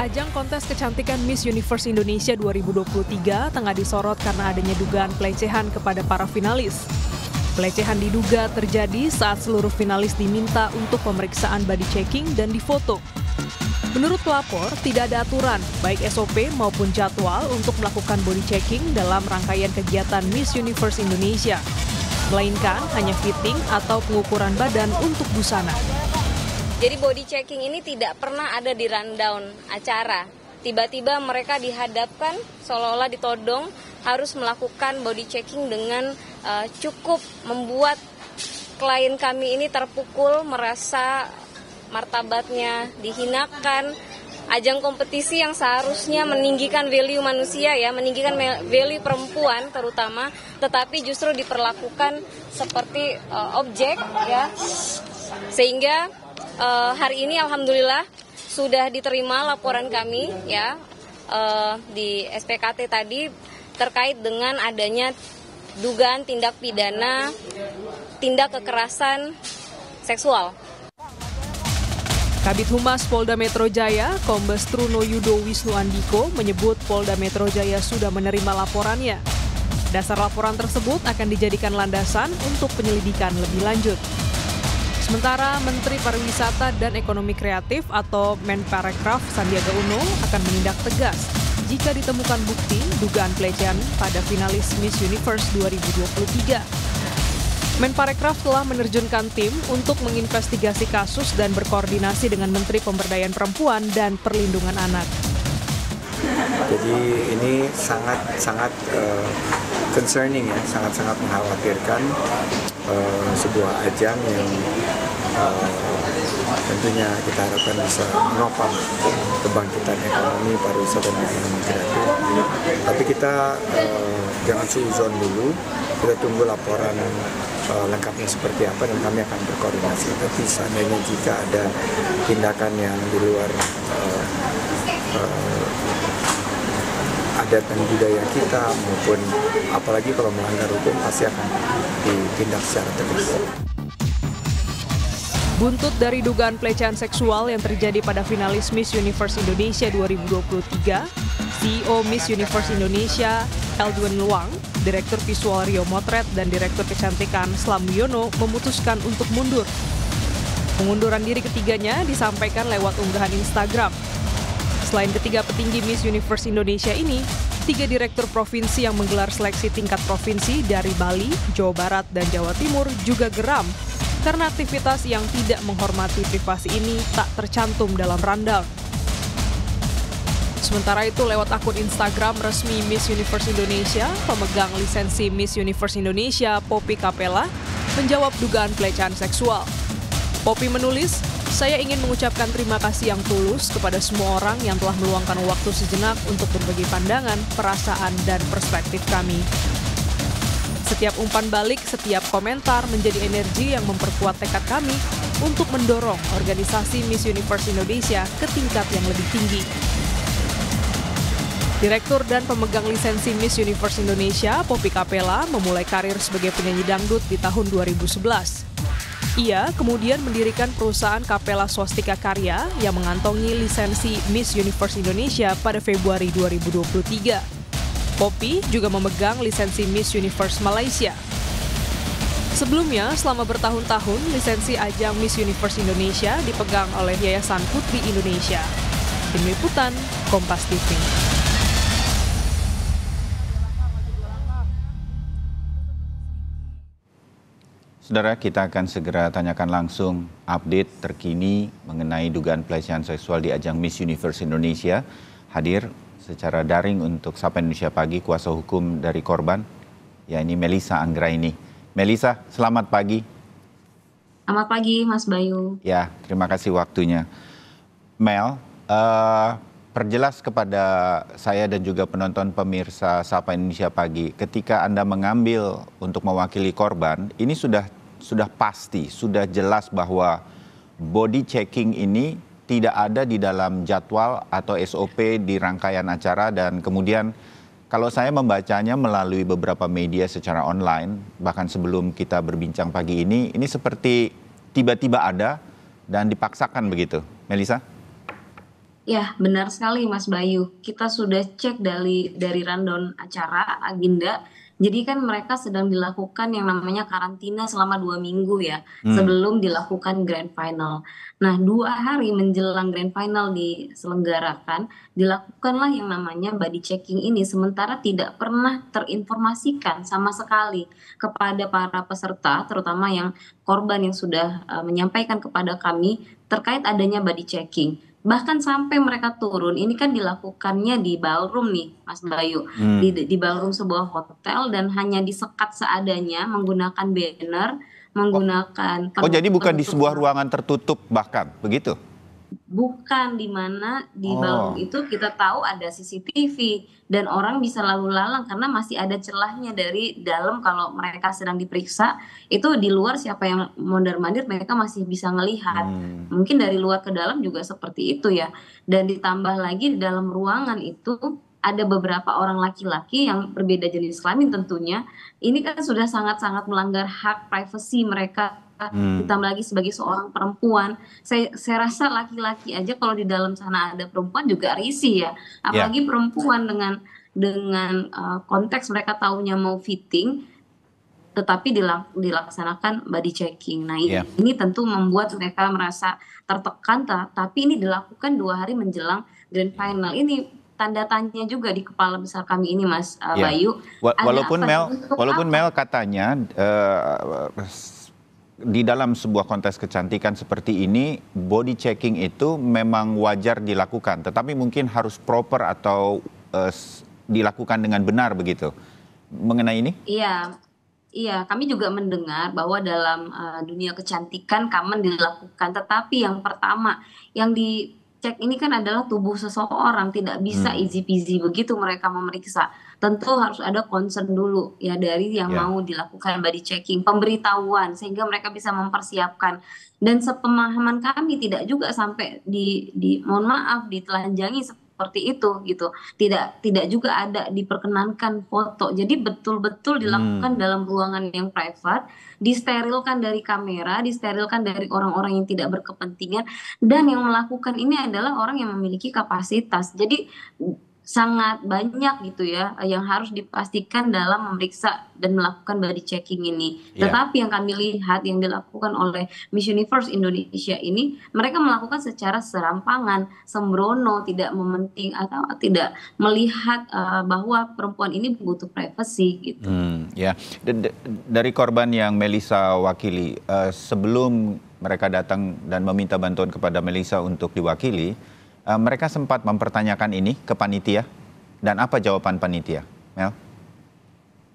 Ajang kontes kecantikan Miss Universe Indonesia 2023 tengah disorot karena adanya dugaan pelecehan kepada para finalis. Pelecehan diduga terjadi saat seluruh finalis diminta untuk pemeriksaan body checking dan difoto. Menurut pelapor, tidak ada aturan, baik SOP maupun jadwal untuk melakukan body checking dalam rangkaian kegiatan Miss Universe Indonesia, melainkan hanya fitting atau pengukuran badan untuk busana. Jadi body checking ini tidak pernah ada di rundown acara. Tiba-tiba mereka dihadapkan seolah-olah ditodong harus melakukan body checking dengan cukup membuat klien kami ini terpukul, merasa martabatnya dihinakan. Ajang kompetisi yang seharusnya meninggikan value manusia ya, meninggikan value perempuan terutama, tetapi justru diperlakukan seperti objek ya. Sehingga hari ini alhamdulillah sudah diterima laporan kami ya di SPKT tadi terkait dengan adanya dugaan tindak pidana, tindak kekerasan seksual. Kabid Humas Polda Metro Jaya, Kombes Truno Yudo Wisnu Andiko menyebut Polda Metro Jaya sudah menerima laporannya. Dasar laporan tersebut akan dijadikan landasan untuk penyelidikan lebih lanjut. Sementara Menteri Pariwisata dan Ekonomi Kreatif atau Menparekraf Sandiaga Uno akan menindak tegas jika ditemukan bukti dugaan pelecehan pada finalis Miss Universe 2023. Menparekraf telah menerjunkan tim untuk menginvestigasi kasus dan berkoordinasi dengan Menteri Pemberdayaan Perempuan dan Perlindungan Anak. Jadi ini sangat concerning ya, sangat mengkhawatirkan sebuah ajang yang tentunya kita harapkan bisa menopang kebangkitan ekonomi, pariwisata dan ekonomi kreatif. Tapi kita jangan suzon dulu, kita tunggu laporan lengkapnya seperti apa dan kami akan berkoordinasi. Tapi seandainya jika ada tindakan yang di luar adat dan budaya kita maupun apalagi kalau melanggar hukum pasti akan ditindak secara tegas. Buntut dari dugaan pelecehan seksual yang terjadi pada finalis Miss Universe Indonesia 2023, CEO Miss Universe Indonesia, Eldwin Luang, Direktur Visual Rio Motret, dan Direktur Kecantikan Slam Wiono memutuskan untuk mundur. Pengunduran diri ketiganya disampaikan lewat unggahan Instagram. Selain ketiga petinggi Miss Universe Indonesia ini, 3 direktur provinsi yang menggelar seleksi tingkat provinsi dari Bali, Jawa Barat, dan Jawa Timur juga geram karena aktivitas yang tidak menghormati privasi ini tak tercantum dalam rundown. Sementara itu, lewat akun Instagram resmi Miss Universe Indonesia, pemegang lisensi Miss Universe Indonesia, Poppy Capella, menjawab dugaan pelecehan seksual. Poppy menulis, "Saya ingin mengucapkan terima kasih yang tulus kepada semua orang yang telah meluangkan waktu sejenak untuk berbagi pandangan, perasaan, dan perspektif kami. Setiap umpan balik, setiap komentar menjadi energi yang memperkuat tekad kami untuk mendorong organisasi Miss Universe Indonesia ke tingkat yang lebih tinggi." Direktur dan pemegang lisensi Miss Universe Indonesia, Poppy Capella, memulai karir sebagai penyanyi dangdut di tahun 2011. Ia kemudian mendirikan perusahaan Capella Swastika Karya yang mengantongi lisensi Miss Universe Indonesia pada Februari 2023. Poppy juga memegang lisensi Miss Universe Malaysia. Sebelumnya, selama bertahun-tahun, lisensi ajang Miss Universe Indonesia dipegang oleh Yayasan Putri Indonesia. Tim Liputan, Kompas TV. Saudara, kita akan segera tanyakan langsung update terkini mengenai dugaan pelecehan seksual di ajang Miss Universe Indonesia. Hadir secara daring untuk Sapa Indonesia Pagi, kuasa hukum dari korban, yakni Melisa Anggraini. Melisa, selamat pagi. Selamat pagi, Mas Bayu. Ya, terima kasih waktunya. Mel, perjelas kepada saya dan juga penonton pemirsa Sapa Indonesia Pagi, ketika Anda mengambil untuk mewakili korban, ini sudah pasti, sudah jelas bahwa body checking ini tidak ada di dalam jadwal atau SOP di rangkaian acara, dan kemudian kalau saya membacanya melalui beberapa media secara online, bahkan sebelum kita berbincang pagi ini seperti tiba-tiba ada dan dipaksakan begitu. Melisa? Ya, benar sekali Mas Bayu. Kita sudah cek dari rundown acara, agenda. Jadi kan mereka sedang dilakukan yang namanya karantina selama 2 minggu ya, Hmm, sebelum dilakukan grand final. Nah, 2 hari menjelang grand final diselenggarakan, dilakukanlah yang namanya body checking ini, sementara tidak pernah terinformasikan sama sekali kepada para peserta, terutama yang korban yang sudah menyampaikan kepada kami terkait adanya body checking. Bahkan sampai mereka turun, ini kan dilakukannya di ballroom nih, Mas Bayu. hmm. Di ballroom sebuah hotel dan hanya disekat seadanya menggunakan banner, Oh, menggunakan oh, jadi bukan di penutup sebuah ruangan tertutup bahkan, begitu? bukan di mana di ballroom Oh, itu kita tahu ada CCTV dan orang bisa lalu lalang karena masih ada celahnya dari dalam kalau mereka sedang diperiksa itu di luar siapa yang mondar-mandir mereka masih bisa ngelihat. hmm, Mungkin dari luar ke dalam juga seperti itu ya. Dan ditambah lagi di dalam ruangan itu ada beberapa orang laki-laki yang berbeda jenis kelamin tentunya. Ini kan sudah sangat-sangat melanggar hak privasi mereka hmm. ditambah lagi sebagai seorang perempuan saya rasa laki-laki aja kalau di dalam sana ada perempuan juga risih ya, Ya, apalagi perempuan dengan konteks mereka taunya mau fitting, tetapi dilaksanakan body checking. Nah ya, ini tentu membuat mereka merasa tertekan, tapi ini dilakukan 2 hari menjelang grand final. Ini tanda tanya juga di kepala besar kami ini Mas ya. Bayu, ada Walaupun apa nih Mel, untuk walaupun apa? Mel katanya di dalam sebuah kontes kecantikan seperti ini, body checking itu memang wajar dilakukan, tetapi mungkin harus proper atau dilakukan dengan benar begitu. Mengenai ini? Iya, iya, kami juga mendengar bahwa dalam dunia kecantikan common dilakukan, tetapi yang pertama yang dicek ini kan adalah tubuh seseorang, tidak bisa Hmm, easy peasy begitu mereka memeriksa. Tentu harus ada concern dulu ya dari yang ya, mau dilakukan body checking, pemberitahuan sehingga mereka bisa mempersiapkan. Dan sepemahaman kami tidak juga sampai di mohon maaf ditelanjangi seperti itu gitu. Tidak juga ada diperkenankan foto. Jadi betul-betul dilakukan hmm, dalam ruangan yang private, disterilkan dari kamera, disterilkan dari orang-orang yang tidak berkepentingan, dan yang melakukan ini adalah orang yang memiliki kapasitas. Jadi sangat banyak gitu ya yang harus dipastikan dalam memeriksa dan melakukan body checking ini. ya. Tetapi yang kami lihat yang dilakukan oleh Miss Universe Indonesia ini, mereka melakukan secara serampangan, sembrono, tidak mementing atau tidak melihat bahwa perempuan ini butuh privasi gitu. Ya. Dari korban yang Melissa wakili, sebelum mereka datang dan meminta bantuan kepada Melissa untuk diwakili, mereka sempat mempertanyakan ini ke panitia, dan apa jawaban panitia, Mel?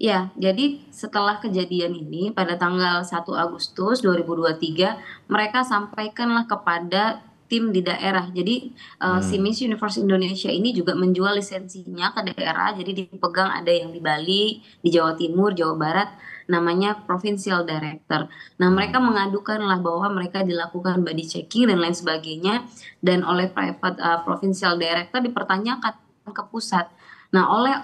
Ya, jadi setelah kejadian ini pada tanggal 1 Agustus 2023, mereka sampaikanlah kepada tim di daerah. Jadi si Hmm, Miss Universe Indonesia ini juga menjual lisensinya ke daerah. Jadi dipegang ada yang di Bali, di Jawa Timur, Jawa Barat, namanya Provincial Director. Nah, mereka hmm, mengadukanlah bahwa mereka dilakukan body checking dan lain sebagainya, dan oleh private Provincial Director dipertanyakan ke pusat. Nah, oleh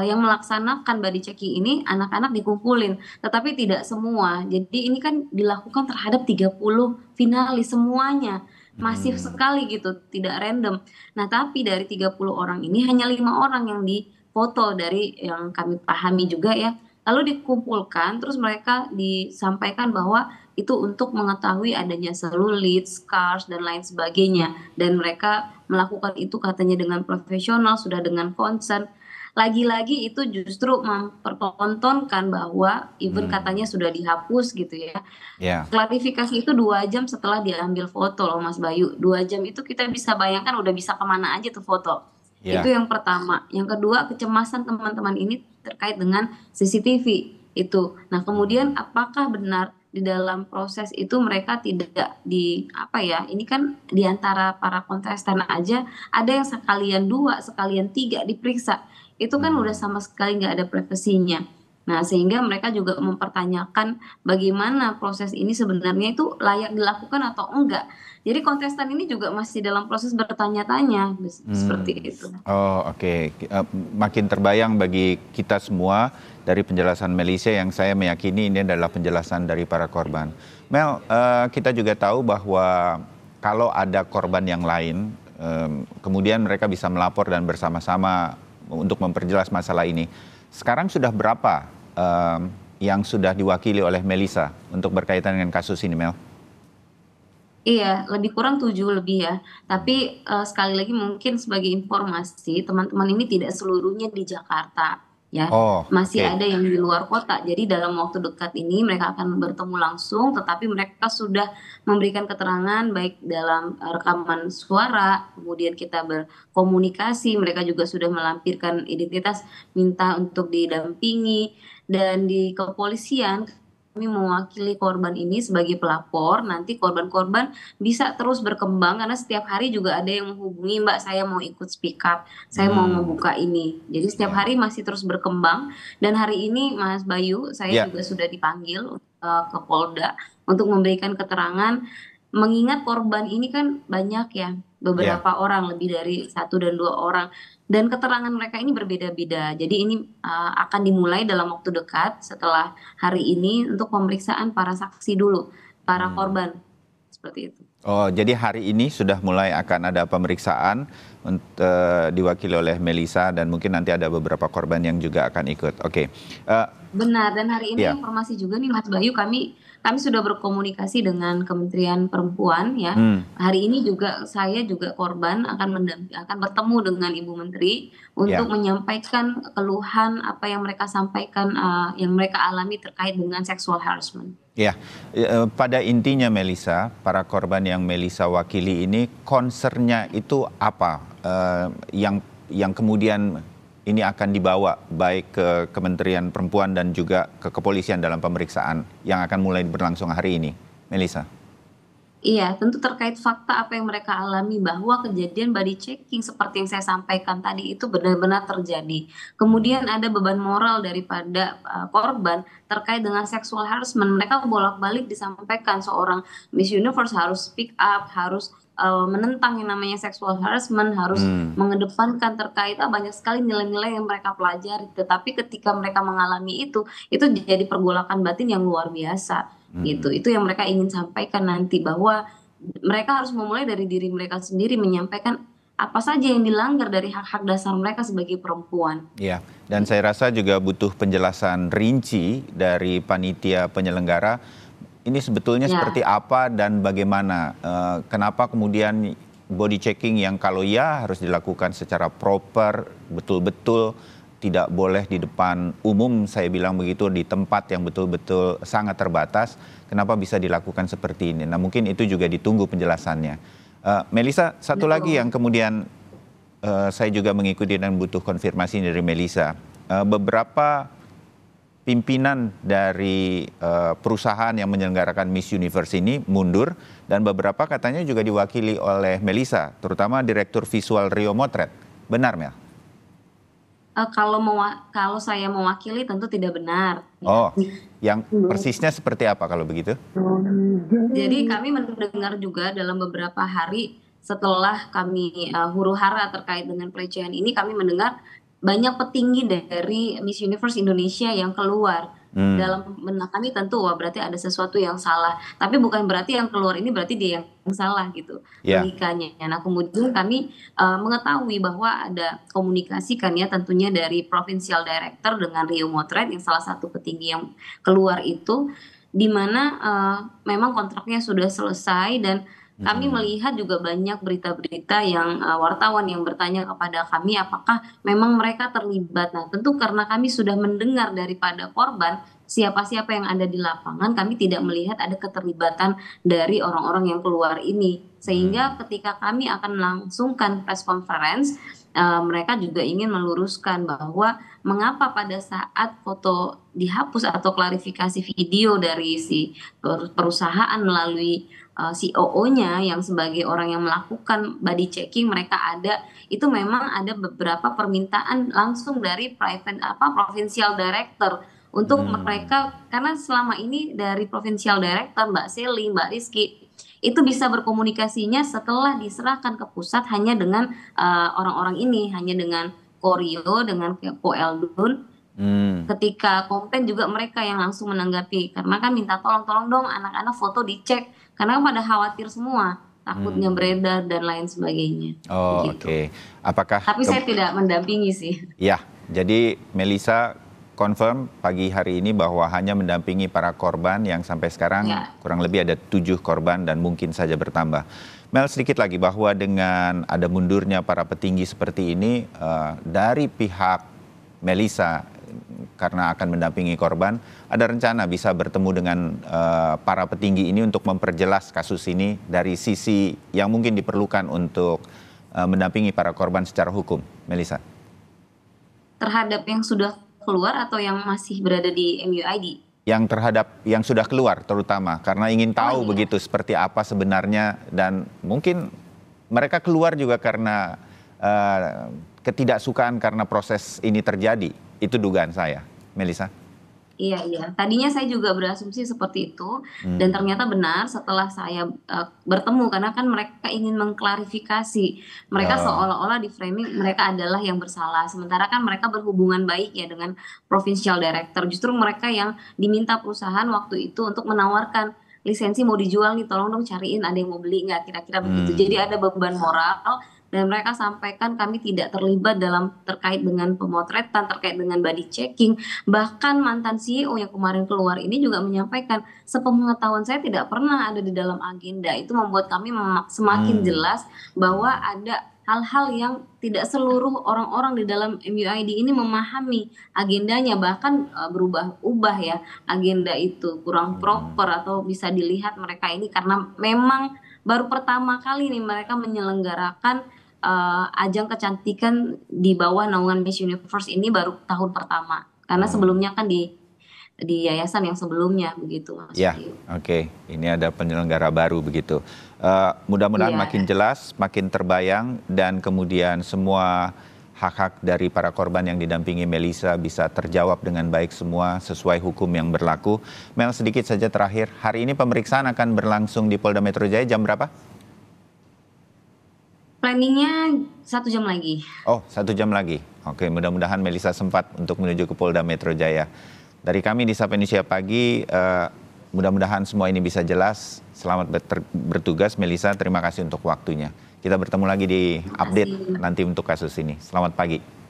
yang melaksanakan body checking ini anak-anak dikumpulin, tetapi tidak semua. Jadi ini kan dilakukan terhadap 30 finalis semuanya. Masif hmm, sekali gitu, tidak random. Nah, tapi dari 30 orang ini hanya 5 orang yang difoto dari yang kami pahami juga ya. Lalu dikumpulkan, terus mereka disampaikan bahwa itu untuk mengetahui adanya selulit, scars, dan lain sebagainya. Dan mereka melakukan itu katanya dengan profesional, sudah dengan concern. Lagi-lagi itu justru mempertontonkan bahwa even katanya hmm, sudah dihapus gitu ya. ya, Klarifikasi itu 2 jam setelah diambil foto loh Mas Bayu. 2 jam itu kita bisa bayangkan udah bisa kemana aja tuh foto. Itu ya, yang pertama. Yang kedua, kecemasan teman-teman ini terkait dengan CCTV itu. Nah, kemudian hmm, apakah benar di dalam proses itu mereka tidak apa ya? Ini kan di antara para kontestan aja ada yang sekalian 2, sekalian 3 diperiksa. Itu kan udah hmm. sama sekali nggak ada privasinya. Nah, sehingga mereka juga mempertanyakan bagaimana proses ini sebenarnya itu layak dilakukan atau enggak. Jadi kontestan ini juga masih dalam proses bertanya-tanya, seperti Hmm. itu. Oh, oke. Makin terbayang bagi kita semua dari penjelasan Melissa yang saya meyakini ini adalah penjelasan dari para korban. Mel, kita juga tahu bahwa kalau ada korban yang lain kemudian mereka bisa melapor dan bersama-sama untuk memperjelas masalah ini. Sekarang sudah berapa yang sudah diwakili oleh Melissa untuk berkaitan dengan kasus ini, Mel? Iya, lebih kurang 7 lebih ya. Tapi sekali lagi mungkin sebagai informasi, teman-teman ini tidak seluruhnya di Jakarta ya. Oh, Masih oke. ada yang di luar kota. Jadi dalam waktu dekat ini mereka akan bertemu langsung, tetapi mereka sudah memberikan keterangan baik dalam rekaman suara, kemudian kita berkomunikasi, mereka juga sudah melampirkan identitas, minta untuk didampingi, dan di kepolisian kami mewakili korban ini sebagai pelapor. Nanti korban-korban bisa terus berkembang karena setiap hari juga ada yang menghubungi, Mbak, saya mau ikut speak up, saya mau membuka ini. Jadi setiap hari masih terus berkembang. Dan hari ini Mas Bayu, saya Ya. juga sudah dipanggil ke Polda untuk memberikan keterangan. Mengingat korban ini kan banyak ya, beberapa orang, lebih dari 1 dan 2 orang. Dan keterangan mereka ini berbeda-beda. Jadi ini akan dimulai dalam waktu dekat setelah hari ini untuk pemeriksaan para saksi dulu, para korban. Seperti itu. Oh, jadi hari ini sudah mulai akan ada pemeriksaan diwakili oleh Melissa dan mungkin nanti ada beberapa korban yang juga akan ikut. Oke. Benar, dan hari ini Ya. informasi juga nih Mas Bayu, kami sudah berkomunikasi dengan Kementerian Perempuan ya. Hari ini juga saya juga korban akan bertemu dengan Ibu Menteri untuk menyampaikan keluhan apa yang mereka sampaikan, yang mereka alami terkait dengan sexual harassment. Ya, pada intinya Melissa, para korban yang Melissa wakili ini concernnya itu apa yang kemudian ini akan dibawa baik ke Kementerian Perempuan dan juga ke kepolisian dalam pemeriksaan yang akan mulai berlangsung hari ini, Melissa? Iya, tentu terkait fakta apa yang mereka alami bahwa kejadian body checking seperti yang saya sampaikan tadi itu benar-benar terjadi. Kemudian ada beban moral daripada korban terkait dengan sexual harassment. Mereka bolak-balik disampaikan seorang Miss Universe harus speak up, harus menentang yang namanya sexual harassment, harus mengedepankan terkait banyak sekali nilai-nilai yang mereka pelajari. Tetapi ketika mereka mengalami itu jadi pergolakan batin yang luar biasa. Gitu. Itu yang mereka ingin sampaikan nanti, bahwa mereka harus memulai dari diri mereka sendiri, menyampaikan apa saja yang dilanggar dari hak-hak dasar mereka sebagai perempuan. Iya, dan saya rasa juga butuh penjelasan rinci dari panitia penyelenggara. Ini sebetulnya seperti apa dan bagaimana? Kenapa kemudian body checking yang kalau ya harus dilakukan secara proper, betul-betul tidak boleh di depan umum, saya bilang begitu, di tempat yang betul-betul sangat terbatas, kenapa bisa dilakukan seperti ini? Nah, mungkin itu juga ditunggu penjelasannya. Melissa, satu lagi yang kemudian saya juga mengikuti dan butuh konfirmasi dari Melissa. Beberapa pimpinan dari perusahaan yang menyelenggarakan Miss Universe ini mundur dan beberapa katanya juga diwakili oleh Melissa, terutama Direktur Visual Rio Motret. Benar, Mel? Kalau saya mewakili tentu tidak benar. Oh, yang persisnya seperti apa kalau begitu? Jadi kami mendengar juga dalam beberapa hari setelah kami huru-hara terkait dengan pelecehan ini, kami mendengar banyak petinggi dari Miss Universe Indonesia yang keluar. Dalam benak kami tentu berarti ada sesuatu yang salah. Tapi bukan berarti yang keluar ini berarti dia yang salah gitu logikanya. Nah, kemudian kami mengetahui bahwa ada komunikasi kan ya tentunya dari Provincial Director dengan Rio Motret yang salah satu petinggi yang keluar itu, di mana memang kontraknya sudah selesai. Dan kami melihat juga banyak berita-berita yang wartawan yang bertanya kepada kami apakah memang mereka terlibat. Nah, tentu karena kami sudah mendengar daripada korban siapa-siapa yang ada di lapangan, kami tidak melihat ada keterlibatan dari orang-orang yang keluar ini. Sehingga ketika kami akan melangsungkan press conference, mereka juga ingin meluruskan bahwa mengapa pada saat foto dihapus atau klarifikasi video dari si perusahaan melalui COO-nya yang sebagai orang yang melakukan body checking mereka ada, itu memang ada beberapa permintaan langsung dari Provincial Director untuk mereka, karena selama ini dari Provincial Director Mbak Seli, Mbak Rizky itu bisa berkomunikasinya setelah diserahkan ke pusat hanya dengan orang-orang ini, hanya dengan Korio, dengan Ko Eldun. Ketika komplain juga mereka yang langsung menanggapi, karena kan minta tolong dong anak-anak foto dicek, karena pada khawatir semua takutnya beredar dan lain sebagainya. Oh, Begitu. oke. Apakah Tapi saya tidak mendampingi sih. Ya, jadi Melissa confirm pagi hari ini bahwa hanya mendampingi para korban yang sampai sekarang Ya. kurang lebih ada 7 korban dan mungkin saja bertambah. Mel, sedikit lagi bahwa dengan ada mundurnya para petinggi seperti ini dari pihak Melissa karena akan mendampingi korban, ada rencana bisa bertemu dengan para petinggi ini untuk memperjelas kasus ini dari sisi yang mungkin diperlukan untuk mendampingi para korban secara hukum, Melissa. Terhadap yang sudah keluar atau yang masih berada di MUID? Yang terhadap yang sudah keluar terutama karena ingin tahu iya. begitu seperti apa sebenarnya dan mungkin mereka keluar juga karena ketidaksukaan karena proses ini terjadi. Itu dugaan saya, Melissa. Iya. Tadinya saya juga berasumsi seperti itu dan ternyata benar setelah saya bertemu karena kan mereka ingin mengklarifikasi. Mereka seolah-olah di framing mereka adalah yang bersalah. Sementara kan mereka berhubungan baik ya dengan provincial director. Justru mereka yang diminta perusahaan waktu itu untuk menawarkan lisensi mau dijual nih, tolong dong cariin ada yang mau beli nggak, kira-kira begitu. Jadi ada beban moral. Dan mereka sampaikan kami tidak terlibat dalam terkait dengan pemotretan, terkait dengan body checking. Bahkan mantan CEO yang kemarin keluar ini juga menyampaikan, sepengetahuan saya tidak pernah ada di dalam agenda. Itu membuat kami semakin jelas bahwa ada hal-hal yang tidak seluruh orang-orang di dalam MUID ini memahami agendanya. Bahkan berubah-ubah ya agenda itu, kurang proper atau bisa dilihat mereka ini karena memang baru pertama kali nih mereka menyelenggarakan ajang kecantikan di bawah naungan Miss Universe ini baru tahun pertama. Karena sebelumnya kan di yayasan yang sebelumnya begitu Mas. Ya, oke. Ini ada penyelenggara baru begitu. Mudah-mudahan makin jelas, makin terbayang dan kemudian semua hak-hak dari para korban yang didampingi Melissa bisa terjawab dengan baik semua sesuai hukum yang berlaku. Mel, sedikit saja terakhir. Hari ini pemeriksaan akan berlangsung di Polda Metro Jaya jam berapa? Planningnya 1 jam lagi. Oh, 1 jam lagi. Oke, mudah-mudahan Melissa sempat untuk menuju ke Polda Metro Jaya. Dari kami di Sapa Indonesia Pagi, mudah-mudahan semua ini bisa jelas. Selamat bertugas Melissa, terima kasih untuk waktunya. Kita bertemu lagi di update nanti untuk kasus ini. Selamat pagi.